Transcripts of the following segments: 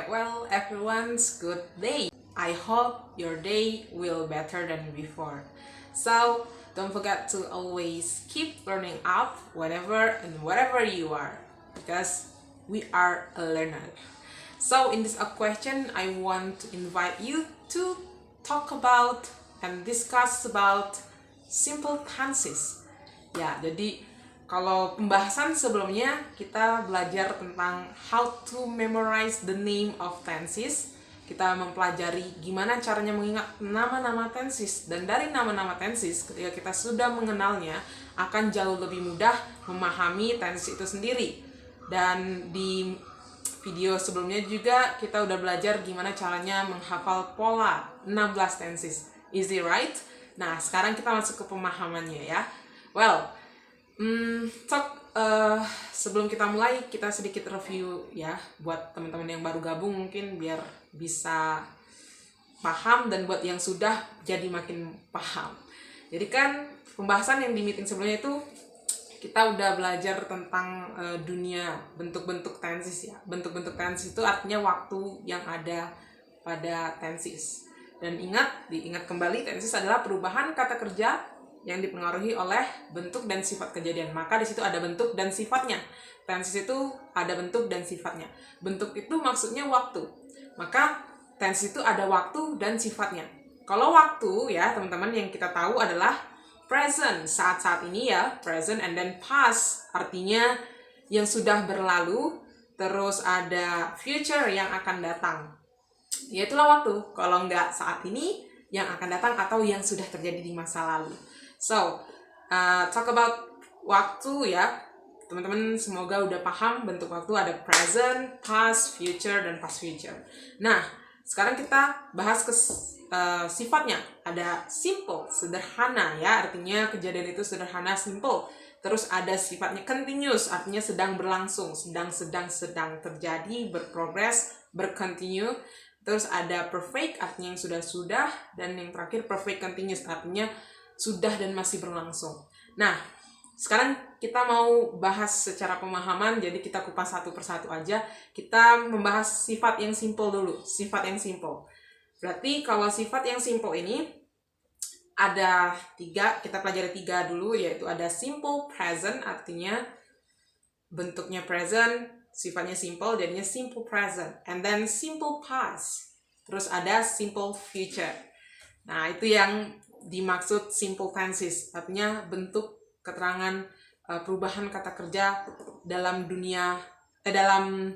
well, everyone's good day. I hope your day will better than before. So, don't forget to always keep learning up whenever and wherever you are, because we are a learner. So, in this question, I want to invite you to talk about and discuss about simple tenses. Ya, jadi kalau pembahasan sebelumnya kita belajar tentang how to memorize the name of tenses. Kita mempelajari gimana caranya mengingat nama-nama tenses, dan dari nama-nama tenses ketika kita sudah mengenalnya akan jauh lebih mudah memahami tenses itu sendiri. Dan di video sebelumnya juga kita udah belajar gimana caranya menghafal pola 16 tenses. Easy, right? Nah, sekarang kita masuk ke pemahamannya ya. Well, sebelum kita mulai, kita sedikit review ya buat teman-teman yang baru gabung, mungkin biar bisa paham, dan buat yang sudah jadi makin paham. Jadi kan pembahasan yang di meeting sebelumnya itu kita udah belajar tentang dunia bentuk-bentuk tenses ya. Bentuk-bentuk tenses itu artinya waktu yang ada pada tenses. Dan diingat kembali, tenses adalah perubahan kata kerja yang dipengaruhi oleh bentuk dan sifat kejadian. Maka di situ ada bentuk dan sifatnya. Tenses itu ada bentuk dan sifatnya. Bentuk itu maksudnya waktu. Maka tenses itu ada waktu dan sifatnya. Kalau waktu ya teman-teman yang kita tahu adalah present, saat-saat ini ya, present, and then past, artinya yang sudah berlalu. Terus ada future, yang akan datang. Ya itulah waktu. Kalau nggak saat ini, yang akan datang, atau yang sudah terjadi di masa lalu. So, talk about waktu ya. Teman-teman semoga udah paham bentuk waktu, ada present, past, future, dan past future. Nah, sekarang kita bahas ke sifatnya. Ada simple, sederhana ya, artinya kejadian itu sederhana, simple. Terus ada sifatnya continuous, artinya sedang berlangsung, sedang terjadi, berprogres, bercontinue. Terus ada perfect, artinya yang sudah, dan yang terakhir perfect continuous, artinya sudah dan masih berlangsung. Nah, sekarang kita mau bahas secara pemahaman, jadi kita kupas satu persatu aja. Kita membahas sifat yang simple dulu. Sifat yang simple. Berarti kalau sifat yang simple ini ada 3, kita pelajari 3 dulu, yaitu ada simple present, artinya bentuknya present, sifatnya simple, jadinya simple present. And then simple past. Terus ada simple future. Nah, itu yang dimaksud simple tenses, artinya bentuk keterangan perubahan kata kerja dalam dalam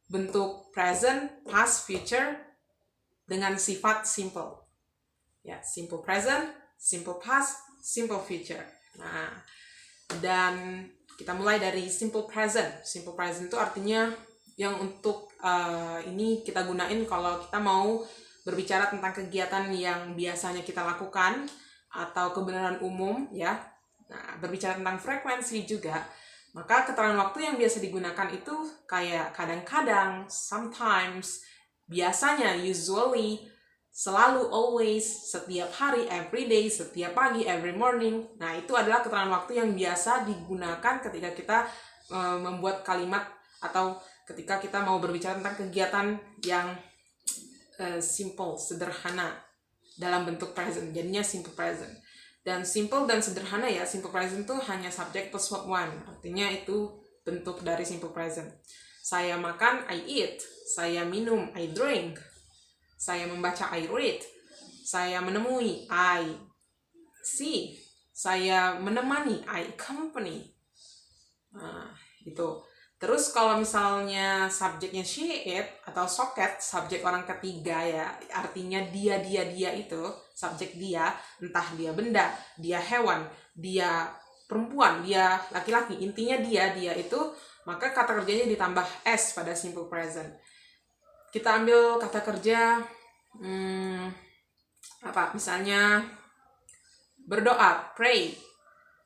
bentuk present, past, future dengan sifat simple. Ya, simple present, simple past, simple future. Nah, dan kita mulai dari simple present. Simple present itu artinya yang untuk ini kita gunain kalau kita mau berbicara tentang kegiatan yang biasanya kita lakukan atau kebenaran umum ya. Nah, berbicara tentang frekuensi juga, maka keterangan waktu yang biasa digunakan itu kayak kadang-kadang, sometimes, biasanya, usually, selalu, always, setiap hari, every day, setiap pagi, every morning. Nah, itu adalah keterangan waktu yang biasa digunakan ketika kita membuat kalimat atau ketika kita mau berbicara tentang kegiatan yang simple, sederhana dalam bentuk present, jadinya simple present. Dan simple dan sederhana ya, simple present itu hanya subject plus verb one, artinya itu bentuk dari simple present. Saya makan, I eat. Saya minum, I drink. Saya membaca, I read. Saya menemui, I see. Saya menemani, I accompany. Nah, itu. Terus kalau misalnya subjeknya she, it, atau socket, subjek orang ketiga ya, artinya dia itu, subjek dia, entah dia benda, dia hewan, dia perempuan, dia laki-laki, intinya dia itu, maka kata kerjanya ditambah s pada simple present. Kita ambil kata kerja, misalnya berdoa, pray.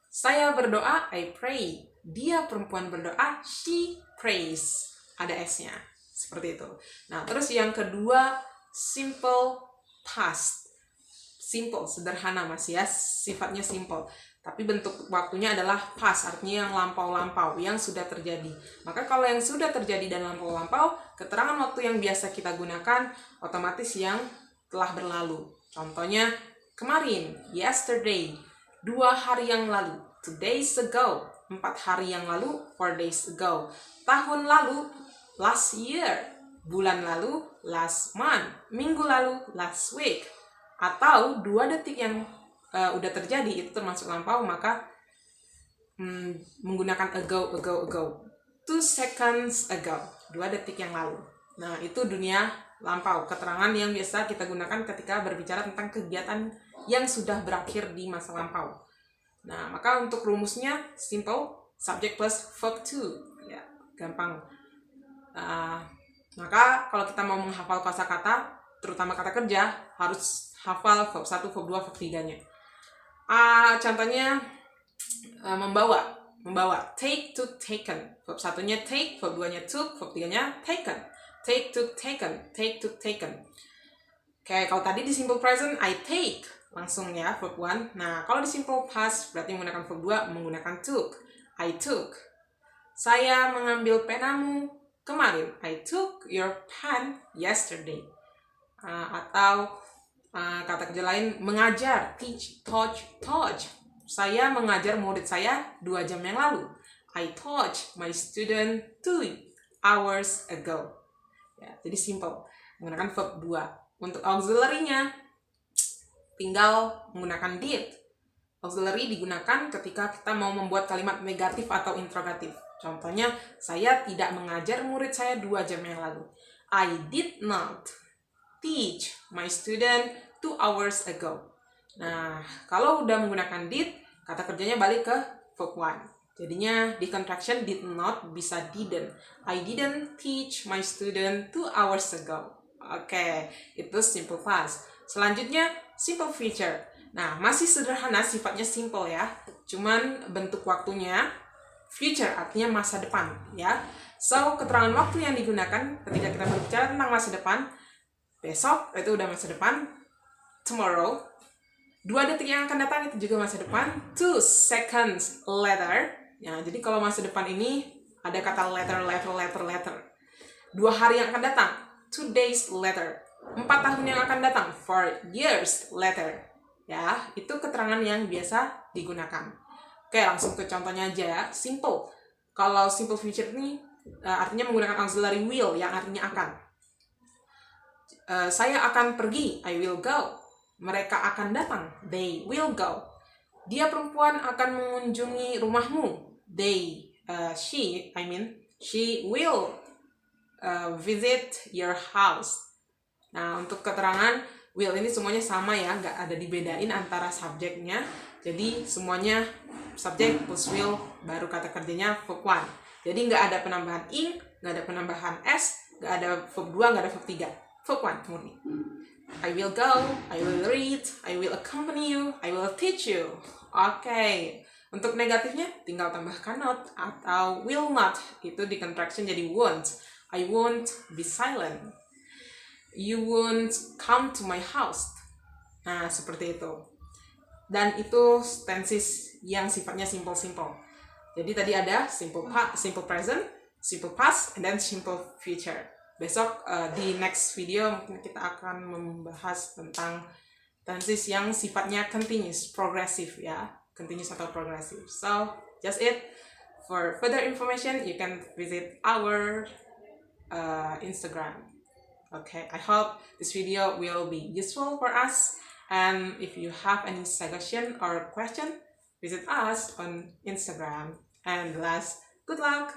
Saya berdoa, I pray. Dia perempuan berdoa, she prays. Ada S-nya. Seperti itu. Nah, terus yang kedua, simple past. Simple, sederhana masih ya. Sifatnya simple. Tapi bentuk waktunya adalah past, artinya yang lampau-lampau, yang sudah terjadi. Maka kalau yang sudah terjadi dan lampau-lampau, keterangan waktu yang biasa kita gunakan otomatis yang telah berlalu. Contohnya kemarin, yesterday, 2 hari yang lalu, 2 days ago, 4 hari yang lalu, 4 days ago, tahun lalu, last year, bulan lalu, last month, minggu lalu, last week, atau 2 detik yang udah terjadi itu termasuk lampau, maka menggunakan ago. 2 seconds ago, 2 detik yang lalu. Nah, itu dunia lampau, keterangan yang biasa kita gunakan ketika berbicara tentang kegiatan yang sudah berakhir di masa lampau. Nah, maka untuk rumusnya simple, subject plus verb to, ya, gampang. Maka kalau kita mau menghafal kosakata, terutama kata kerja, harus hafal verb 1, verb 2, verb 3-nya. Contohnya membawa, take, took, taken. Verb 1-nya take, verb 2-nya took, verb 3-nya taken. Take, took, taken, take, took, taken. Oke, kalau tadi di simple present, I take, langsung ya, verb 1. Nah, kalau di simple past, berarti menggunakan verb 2, menggunakan took. I took. Saya mengambil penamu kemarin. I took your pen yesterday. Atau kata kerja lain, mengajar, teach, taught. Saya mengajar murid saya 2 jam yang lalu. I taught my student 2 hours ago. Ya, jadi simple, menggunakan verb 2. Untuk auxiliary-nya, tinggal menggunakan did. Auxiliary digunakan ketika kita mau membuat kalimat negatif atau interrogatif. Contohnya, saya tidak mengajar murid saya 2 jam yang lalu. I did not teach my student 2 hours ago. Nah, kalau udah menggunakan did, kata kerjanya balik ke verb 1. Jadinya di contraction did not bisa didn't. I didn't teach my student 2 hours ago. Oke, itu simple past. Selanjutnya, simple future. Nah, masih sederhana, sifatnya simple ya. Cuman bentuk waktunya future, artinya masa depan ya. So, keterangan waktu yang digunakan ketika kita berbicara tentang masa depan, besok itu udah masa depan, tomorrow, 2 detik yang akan datang itu juga masa depan, 2 seconds later. Ya, jadi kalau masa depan ini ada kata later. 2 hari yang akan datang, 2 days later. 4 tahun yang akan datang, 4 years later. Ya, itu keterangan yang biasa digunakan. Oke, langsung ke contohnya aja ya. Simple. Kalau simple future ini artinya menggunakan auxiliary will yang artinya akan. Saya akan pergi, I will go. Mereka akan datang, they will go. Dia perempuan akan mengunjungi rumahmu, she will visit your house. Nah, untuk keterangan will ini semuanya sama ya, nggak ada dibedain antara subjeknya. Jadi semuanya subjek plus will, baru kata kerjanya verb 1. Jadi nggak ada penambahan ing, nggak ada penambahan s, nggak ada verb 2, nggak ada verb 3. Verb 1 murni. I will go, I will read, I will accompany you, I will teach you. Oke. Untuk negatifnya tinggal tambahkan not atau will not. Itu di contraction jadi won't. I won't be silent. You won't come to my house. Nah, seperti itu. Dan itu tenses yang sifatnya simple. Jadi tadi ada simple present, simple past, and then simple future. Besok di next video mungkin kita akan membahas tentang tenses yang sifatnya continuous, progressive ya. Continuous atau progressive. So, just it. For further information, you can visit our Instagram. Okay, I hope this video will be useful for us. And if you have any suggestion or question, visit us on Instagram. And last, good luck.